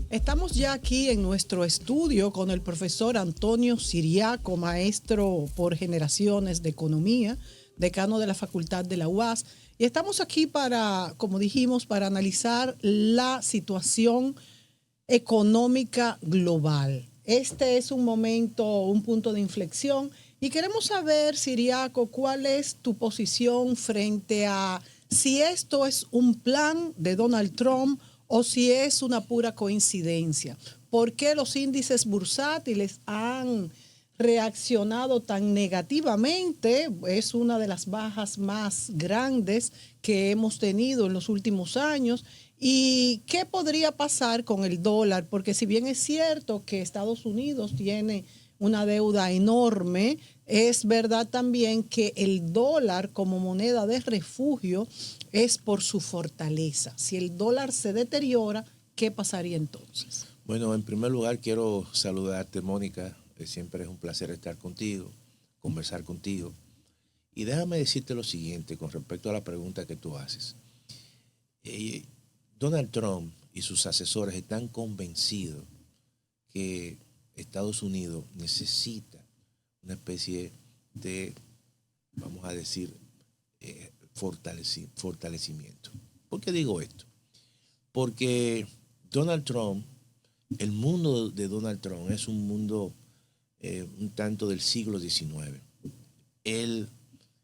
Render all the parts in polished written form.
Estamos ya aquí en nuestro estudio con el profesor Antonio Siriaco, maestro por generaciones de economía, decano de la Facultad de la UAS. Y estamos aquí para, como dijimos, para analizar la situación económica global. Este es un momento, un punto de inflexión. Y queremos saber, Siriaco, cuál es tu posición frente a si esto es un plan de Donald Trump o si es una pura coincidencia. ¿Por qué los índices bursátiles han reaccionado tan negativamente? Es una de las bajas más grandes que hemos tenido en los últimos años. ¿Y qué podría pasar con el dólar? Porque si bien es cierto que Estados Unidos tiene una deuda enorme, es verdad también que el dólar como moneda de refugio es por su fortaleza. Si el dólar se deteriora, ¿qué pasaría entonces? Bueno, en primer lugar quiero saludarte, Mónica. Siempre es un placer estar contigo, conversar contigo. Y déjame decirte lo siguiente con respecto a la pregunta que tú haces. Donald Trump y sus asesores están convencidos que Estados Unidos necesita una especie de, vamos a decir, fortalecimiento. ¿Por qué digo esto? Porque Donald Trump, el mundo de Donald Trump es un mundo un tanto del siglo XIX. Él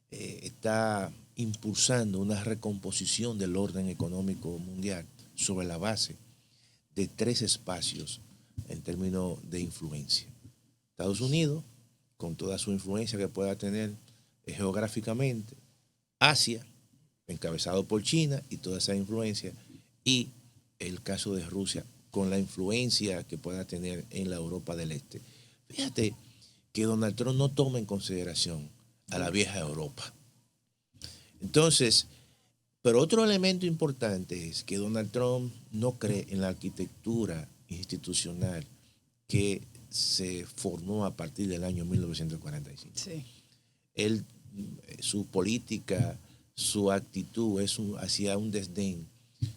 está impulsando una recomposición del orden económico mundial sobre la base de tres espacios en términos de influencia. Estados Unidos, con toda su influencia que pueda tener geográficamente, Asia, encabezado por China y toda esa influencia, y el caso de Rusia, con la influencia que pueda tener en la Europa del Este. Fíjate que Donald Trump no toma en consideración a la vieja Europa. Entonces, pero otro elemento importante es que Donald Trump no cree en la arquitectura institucional que se formó a partir del año 1945. Sí. Él, su política, su actitud es hacia un desdén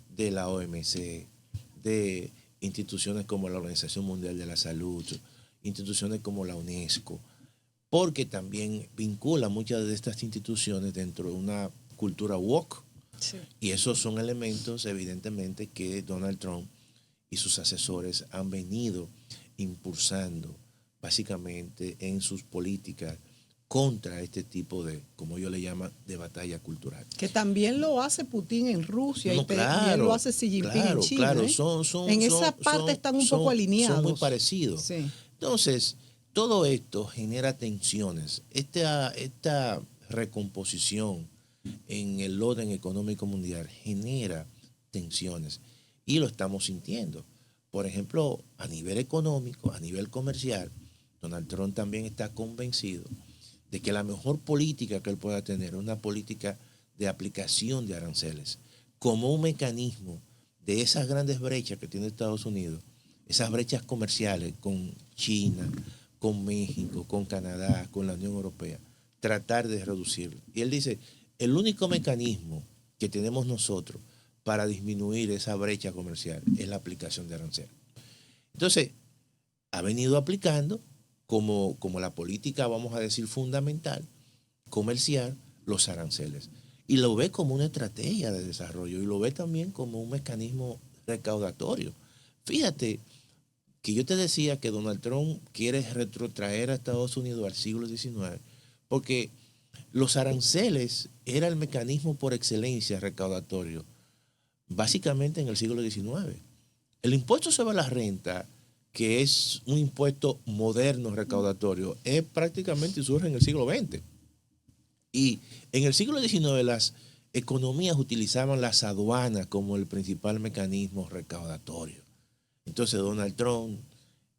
de la OMC, de instituciones como la Organización Mundial de la Salud, instituciones como la UNESCO, porque también vincula muchas de estas instituciones dentro de una cultura woke. Sí. Y esos son elementos, evidentemente, que Donald Trump y sus asesores han venido impulsando básicamente en sus políticas contra este tipo de, como ellos le llaman, de batalla cultural. Que también lo hace Putin en Rusia y también lo hace Xi Jinping en China. Claro, en esa parte están un poco alineados. Son muy parecidos. Sí. Entonces, todo esto genera tensiones. Esta recomposición en el orden económico mundial genera tensiones y lo estamos sintiendo. Por ejemplo, a nivel económico, a nivel comercial, Donald Trump también está convencido de que la mejor política que él pueda tener es una política de aplicación de aranceles como un mecanismo de esas grandes brechas que tiene Estados Unidos, esas brechas comerciales con China, con México, con Canadá, con la Unión Europea, tratar de reducirlo. Y él dice, el único mecanismo que tenemos nosotros para disminuir esa brecha comercial es la aplicación de aranceles. Entonces, ha venido aplicando como la política, vamos a decir, fundamental, comercial, los aranceles. Y lo ve como una estrategia de desarrollo y lo ve también como un mecanismo recaudatorio. Fíjate que yo te decía que Donald Trump quiere retrotraer a Estados Unidos al siglo XIX porque los aranceles era el mecanismo por excelencia recaudatorio, básicamente en el siglo XIX. El impuesto sobre la renta, que es un impuesto moderno recaudatorio, es prácticamente surge en el siglo XX. Y en el siglo XIX las economías utilizaban las aduanas como el principal mecanismo recaudatorio. Entonces Donald Trump,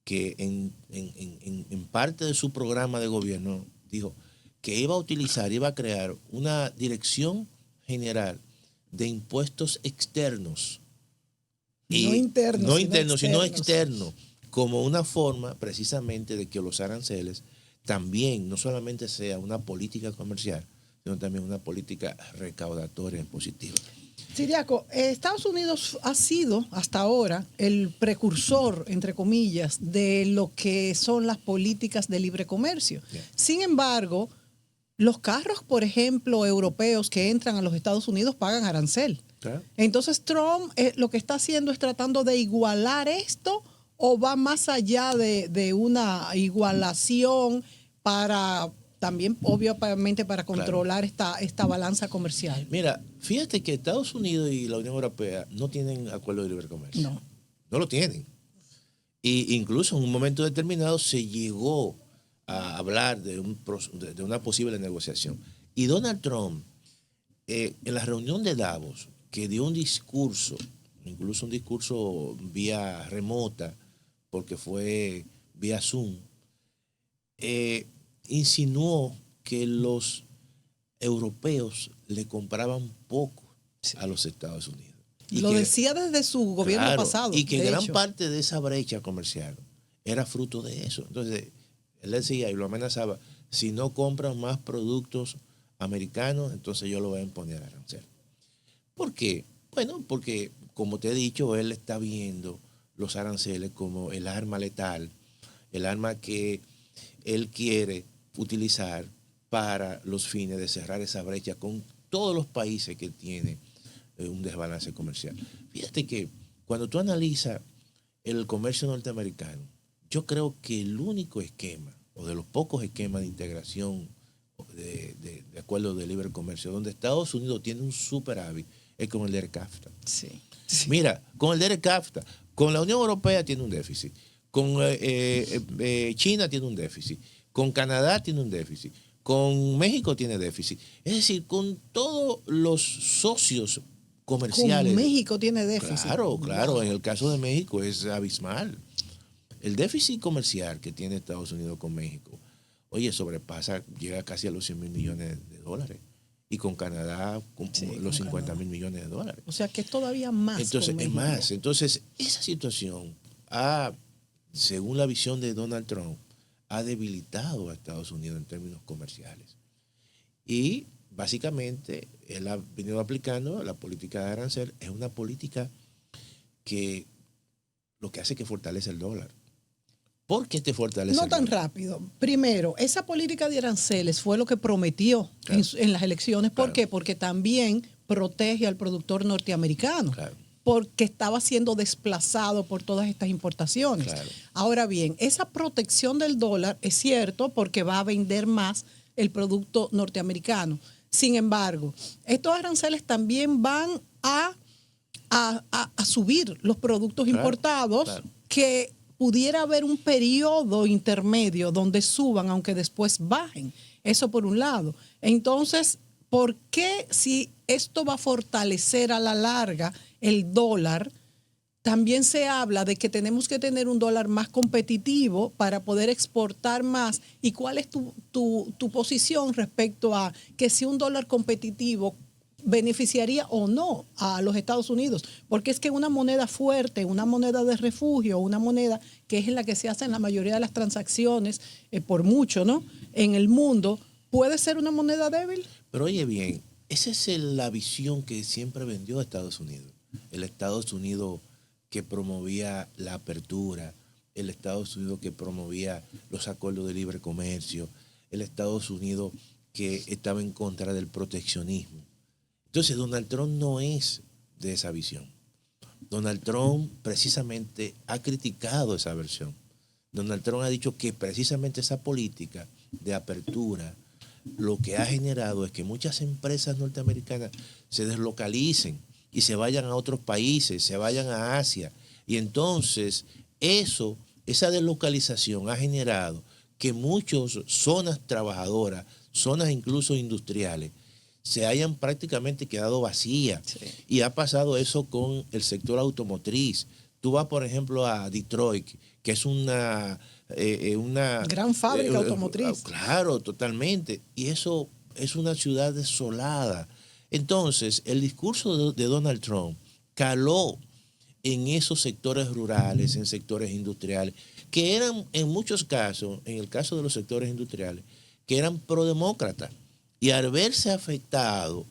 que en parte de su programa de gobierno, dijo que iba a crear una dirección general de impuestos externos. No internos, no sino internos, sino externos. externos, como una forma precisamente de que los aranceles también no solamente sea una política comercial, sino también una política recaudatoria positiva. Siriaco, Estados Unidos ha sido hasta ahora el precursor, entre comillas, de lo que son las políticas de libre comercio. Yeah. Sin embargo, los carros, por ejemplo, europeos que entran a los Estados Unidos pagan arancel. Claro. Entonces, Trump lo que está haciendo es tratando de igualar esto, o va más allá de una igualación para también, obviamente, para controlar esta balanza comercial. Mira, fíjate que Estados Unidos y la Unión Europea no tienen acuerdo de libre comercio. No. No lo tienen. Y incluso en un momento determinado se llegó a hablar de una posible negociación. Y Donald Trump, en la reunión de Davos, que dio un discurso, incluso un discurso vía remota, porque fue vía Zoom, insinuó que los europeos le compraban poco a los Estados Unidos. Y lo decía desde su gobierno pasado. Y que gran parte de esa brecha comercial era fruto de eso. Entonces, él decía y lo amenazaba, si no compran más productos americanos, entonces yo lo voy a imponer arancel. ¿Por qué? Bueno, porque, como te he dicho, él está viendo los aranceles como el arma letal, el arma que él quiere utilizar para los fines de cerrar esa brecha con todos los países que tienen un desbalance comercial. Fíjate que cuando tú analizas el comercio norteamericano, yo creo que el único esquema, o de los pocos esquemas de integración de acuerdo de libre comercio, donde Estados Unidos tiene un superávit, es con el de CAFTA. Sí. Mira, con el de CAFTA, con la Unión Europea tiene un déficit, con China tiene un déficit, con Canadá tiene un déficit, con México tiene déficit. Es decir, con todos los socios comerciales. Con México tiene déficit. Claro, claro. Wow. En el caso de México es abismal. El déficit comercial que tiene Estados Unidos con México, oye, llega casi a los 100 mil millones de dólares. Y con Canadá, los 50 mil millones de dólares. O sea que es todavía más. Entonces, es más. Entonces, esa situación, según la visión de Donald Trump, ha debilitado a Estados Unidos en términos comerciales. Y básicamente él ha venido aplicando la política de arancel. Es una política que lo que hace es que fortalece el dólar. ¿Por qué te fortalece el dólar? No tan rápido. Primero, esa política de aranceles fue lo que prometió en las elecciones. ¿Por qué? Porque también protege al productor norteamericano. Claro. Porque estaba siendo desplazado por todas estas importaciones. Claro. Ahora bien, esa protección del dólar es cierto porque va a vender más el producto norteamericano. Sin embargo, estos aranceles también van a subir los productos importados, que pudiera haber un periodo intermedio donde suban, aunque después bajen. Eso por un lado. Entonces, ¿por qué si esto va a fortalecer a la larga el dólar? También se habla de que tenemos que tener un dólar más competitivo para poder exportar más. ¿Y cuál es tu posición respecto a que si un dólar competitivo beneficiaría o no a los Estados Unidos? Porque es que una moneda fuerte, una moneda de refugio, una moneda que es en la que se hacen la mayoría de las transacciones, por mucho, ¿no?, en el mundo, ¿puede ser una moneda débil? Pero oye bien, esa es la visión que siempre vendió a Estados Unidos. El Estados Unidos que promovía la apertura, el Estados Unidos que promovía los acuerdos de libre comercio, el Estados Unidos que estaba en contra del proteccionismo. Entonces, Donald Trump no es de esa visión. Donald Trump precisamente ha criticado esa versión. Donald Trump ha dicho que precisamente esa política de apertura lo que ha generado es que muchas empresas norteamericanas se deslocalicen y se vayan a otros países, se vayan a Asia. Y entonces esa deslocalización ha generado que muchas zonas trabajadoras, zonas incluso industriales, se hayan prácticamente quedado vacías. Sí. Y ha pasado eso con el sector automotriz. Tú vas, por ejemplo, a Detroit, que es una una gran fábrica automotriz. Claro, totalmente. Y eso es una ciudad desolada. Entonces, el discurso de Donald Trump caló en esos sectores rurales, en sectores industriales, que eran en muchos casos, en el caso de los sectores industriales, que eran prodemócratas. Y al verse afectado,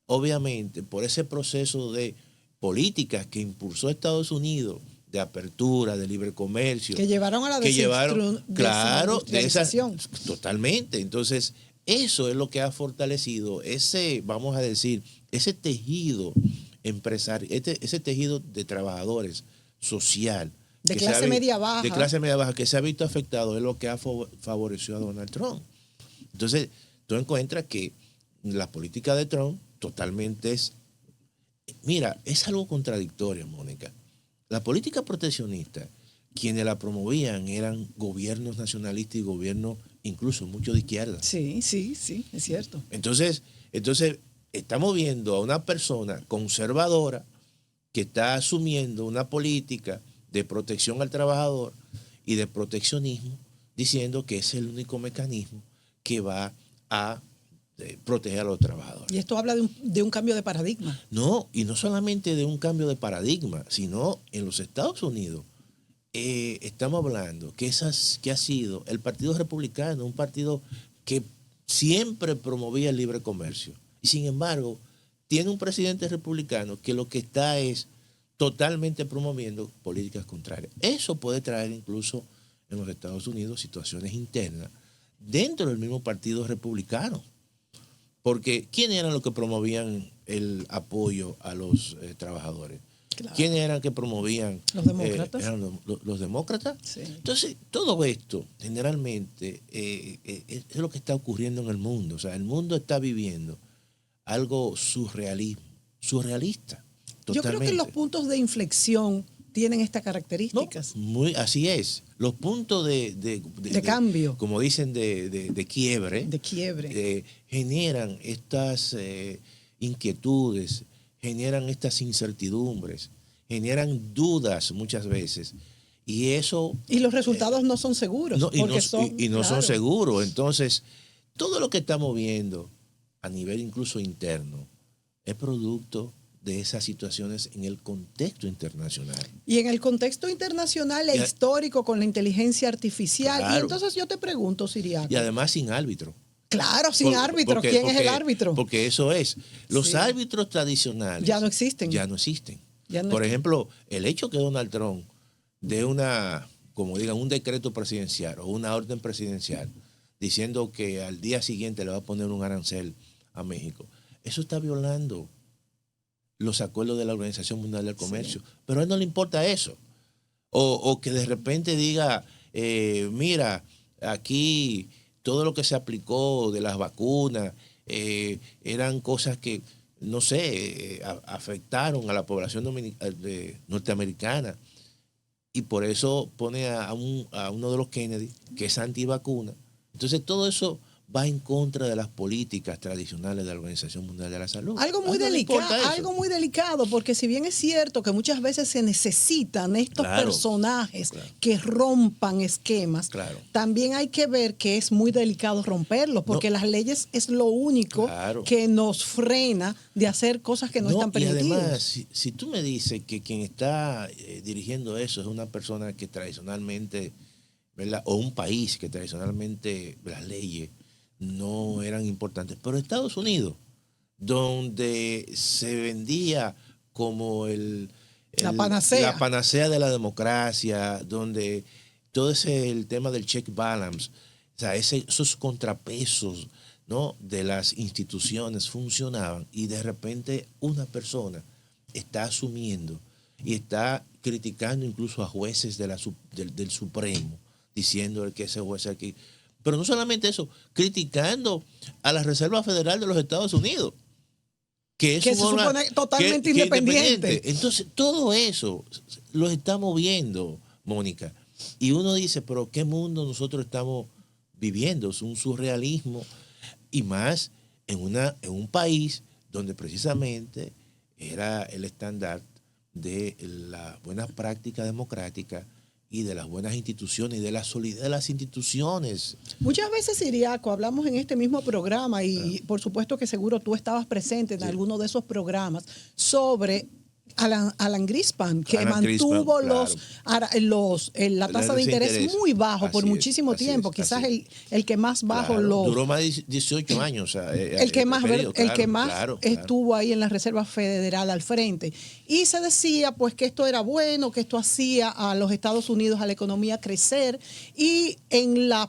obviamente, por ese proceso de políticas que impulsó Estados Unidos, de apertura, de libre comercio. Que llevaron a la desindustrialización. Totalmente. Entonces, eso es lo que ha fortalecido ese, vamos a decir, ese tejido empresario, ese tejido de trabajadores social. De clase media baja. De clase media baja, que se ha visto afectado, es lo que ha favorecido a Donald Trump. Entonces, tú encuentras que la política de Trump totalmente es... Mira, es algo contradictorio, Mónica. La política proteccionista, quienes la promovían eran gobiernos nacionalistas y gobiernos incluso mucho de izquierda. Sí, es cierto. Entonces estamos viendo a una persona conservadora que está asumiendo una política de protección al trabajador y de proteccionismo, diciendo que es el único mecanismo que va a proteger a los trabajadores. Y esto habla de un cambio de paradigma. No, y no solamente de un cambio de paradigma, sino en los Estados Unidos estamos hablando que ha sido el Partido Republicano, un partido que siempre promovía el libre comercio. Y sin embargo, tiene un presidente republicano que lo que está es totalmente promoviendo políticas contrarias. Eso puede traer incluso en los Estados Unidos situaciones internas dentro del mismo partido republicano. Porque ¿quiénes eran los que promovían el apoyo a los trabajadores? Claro. ¿Quiénes eran que promovían? Los demócratas. ¿Eran los demócratas? Sí. Entonces, todo esto generalmente es lo que está ocurriendo en el mundo. O sea, el mundo está viviendo algo surrealista. Totalmente. Yo creo que los puntos de inflexión tienen estas características. No, así es. Los puntos de cambio. Como dicen, de quiebre. De quiebre. Generan estas inquietudes, generan estas incertidumbres, generan dudas muchas veces. Y eso... Y los resultados no son seguros. No son seguros. Entonces, todo lo que estamos viendo a nivel incluso interno es producto de esas situaciones en el contexto internacional. Y en el contexto internacional e histórico con la inteligencia artificial. Claro. Y entonces yo te pregunto, Siriaco. Y además sin árbitro. Claro, sin árbitro. ¿Quién es el árbitro? Porque eso es. Los árbitros tradicionales ya no existen. Por ejemplo, el hecho que Donald Trump dé un decreto presidencial o una orden presidencial diciendo que al día siguiente le va a poner un arancel a México, eso está violando los acuerdos de la Organización Mundial del Comercio. Sí. Pero a él no le importa eso. O que de repente diga, mira, aquí todo lo que se aplicó de las vacunas eran cosas que, no sé, afectaron a la población norteamericana. Y por eso pone a uno de los Kennedy, que es antivacuna. Entonces todo eso va en contra de las políticas tradicionales de la Organización Mundial de la Salud. Algo muy delicado, porque si bien es cierto que muchas veces se necesitan estos personajes que rompan esquemas, también hay que ver que es muy delicado romperlos, porque las leyes es lo único que nos frena de hacer cosas que no están permitidas. Y además, si tú me dices que quien está dirigiendo eso es una persona que tradicionalmente, ¿verdad? O un país que tradicionalmente las leyes no eran importantes. Pero Estados Unidos, donde se vendía como la panacea de la democracia, donde todo el tema del check balance, o sea, esos contrapesos, ¿no?, de las instituciones funcionaban, y de repente una persona está asumiendo y está criticando incluso a jueces del Supremo, diciendo que ese juez aquí... Pero no solamente eso, criticando a la Reserva Federal de los Estados Unidos, que se supone totalmente independiente. Entonces, todo eso lo estamos viendo, Mónica. Y uno dice, pero ¿qué mundo nosotros estamos viviendo? Es un surrealismo, y más en un país donde precisamente era el estándar de la buena práctica democrática y de las buenas instituciones y de la solidez de las instituciones. Muchas veces, Siriaco, hablamos en este mismo programa y por supuesto que seguro tú estabas presente en alguno de esos programas sobre Alan Greenspan, que mantuvo la tasa de interés muy bajo por muchísimo tiempo, quizás el que más bajo duró más de 18 años. O sea, el que más estuvo ahí en la Reserva Federal al frente. Y se decía pues que esto era bueno, que esto hacía a los Estados Unidos, a la economía crecer. Y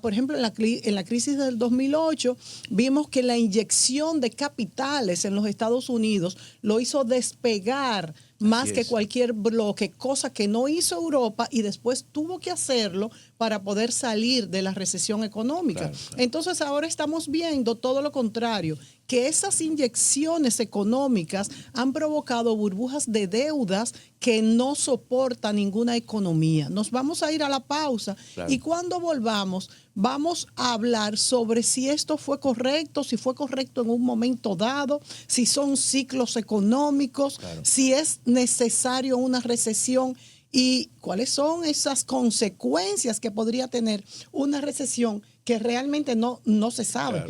por ejemplo, en la crisis del 2008, vimos que la inyección de capitales en los Estados Unidos lo hizo despegar más que cualquier bloque, cosa que no hizo Europa y después tuvo que hacerlo para poder salir de la recesión económica. Claro. Entonces ahora estamos viendo todo lo contrario, que esas inyecciones económicas han provocado burbujas de deudas que no soporta ninguna economía. Nos vamos a ir a la pausa y cuando volvamos vamos a hablar sobre si esto fue correcto, si fue correcto en un momento dado, si son ciclos económicos, si es necesario una recesión y cuáles son esas consecuencias que podría tener una recesión que realmente no se sabe.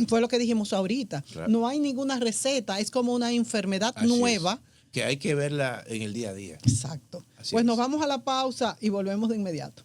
Fue lo que dijimos ahorita. No hay ninguna receta, es como una enfermedad nueva. Que hay que verla en el día a día. Exacto. Pues nos vamos a la pausa y volvemos de inmediato.